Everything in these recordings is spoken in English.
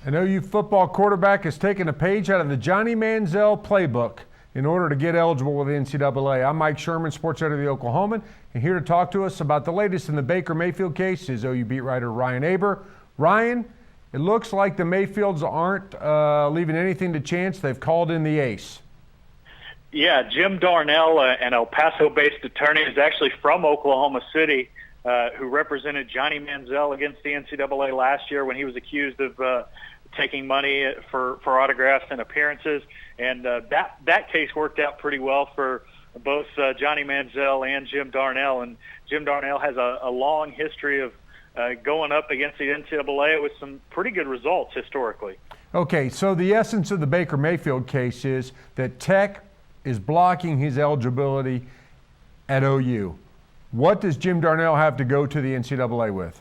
An OU football quarterback has taken a page out of the Johnny Manziel playbook in order to get eligible with the NCAA. I'm Mike Sherman, sports editor of the Oklahoman, and here to talk to us about the latest in the Baker Mayfield case is OU beat writer Ryan Aber. Ryan, it looks like the Mayfields aren't leaving anything to chance. They've called in the ace. Yeah, Jim Darnell, an El Paso-based attorney, is actually from Oklahoma City, who represented Johnny Manziel against the NCAA last year when he was accused of taking money for autographs and appearances. And that case worked out pretty well for both Johnny Manziel and Jim Darnell. And Jim Darnell has a long history of going up against the NCAA with some pretty good results historically. Okay, so the essence of the Baker Mayfield case is that Tech is blocking his eligibility at OU. What does Jim Darnell have to go to the NCAA with?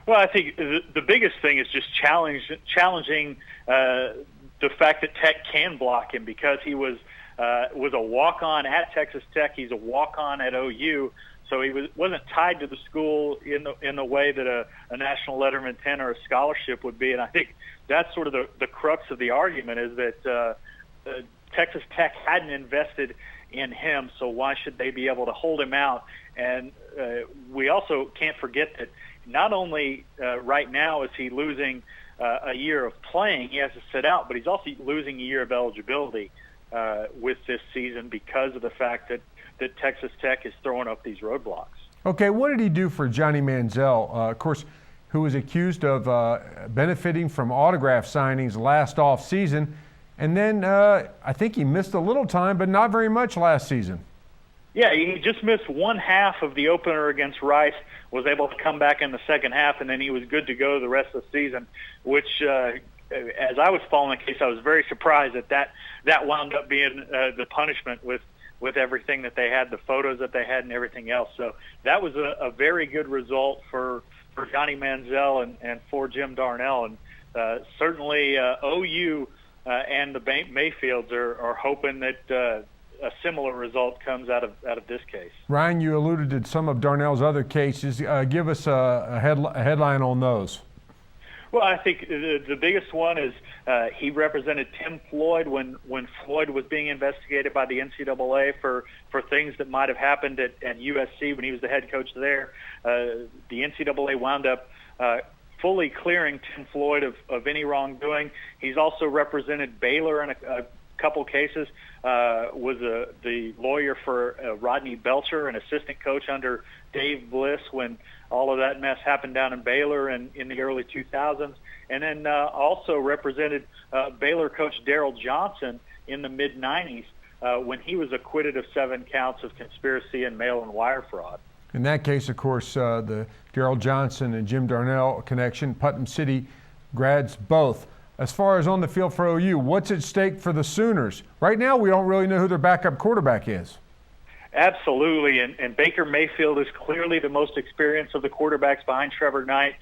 Well, I think the biggest thing is just challenging the fact that Tech can block him, because he was a walk-on at Texas Tech. He's a walk-on at OU, so he wasn't tied to the school in the way that a national letterman 10 or a scholarship would be. And I think that's sort of the crux of the argument, is that Texas Tech hadn't invested in him, so why should they be able to hold him out? And we also can't forget that not only right now is he losing a year of playing, he has to sit out, but he's also losing a year of eligibility with this season because of the fact that Texas Tech is throwing up these roadblocks. Okay, what did he do for Johnny Manziel, of course, who was accused of benefiting from autograph signings last off season? And then I think he missed a little time, but not very much last season. Yeah, he just missed one half of the opener against Rice, was able to come back in the second half, and then he was good to go the rest of the season, which, as I was following the case, I was very surprised that wound up being the punishment with everything that they had, the photos that they had and everything else. So that was a very good result for Johnny Manziel and for Jim Darnell. And certainly OU and the Mayfields are hoping that a similar result comes out of this case. Ryan, you alluded to some of Darnell's other cases. Give us a headline on those. Well, I think the biggest one is he represented Tim Floyd when Floyd was being investigated by the NCAA for things that might have happened at USC when he was the head coach there. The NCAA wound up fully clearing Tim Floyd of any wrongdoing. He's also represented Baylor in a couple cases, was the lawyer for Rodney Belcher, an assistant coach under Dave Bliss when all of that mess happened down in Baylor in the early 2000s. And then also represented Baylor coach Darrell Johnson in the mid-90s when he was acquitted of 7 counts of conspiracy and mail-in wire fraud. In that case, of course, the Darrell Johnson and Jim Darnell connection, Putnam City grads both. As far as on the field for OU, what's at stake for the Sooners? Right now, we don't really know who their backup quarterback is. Absolutely, and Baker Mayfield is clearly the most experienced of the quarterbacks behind Trevor Knight.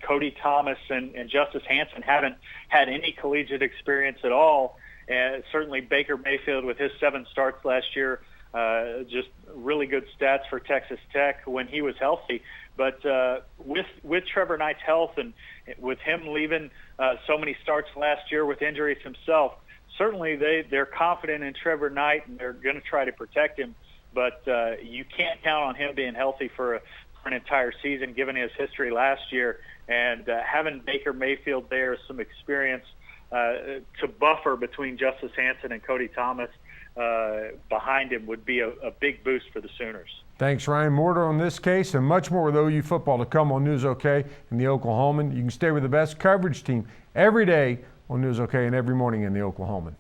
Cody Thomas and Justice Hansen haven't had any collegiate experience at all. And certainly Baker Mayfield, with his 7 starts last year, just really good stats for Texas Tech when he was healthy. But with Trevor Knight's health and with him leaving so many starts last year with injuries himself, certainly they're confident in Trevor Knight and they're going to try to protect him. But you can't count on him being healthy for an entire season, given his history last year. And having Baker Mayfield there, some experience to buffer between Justice Hansen and Cody Thomas behind him would be a big boost for the Sooners. Thanks, Ryan. More on this case and much more with OU football to come on News OK and the Oklahoman. You can stay with the best coverage team every day on News OK and every morning in the Oklahoman.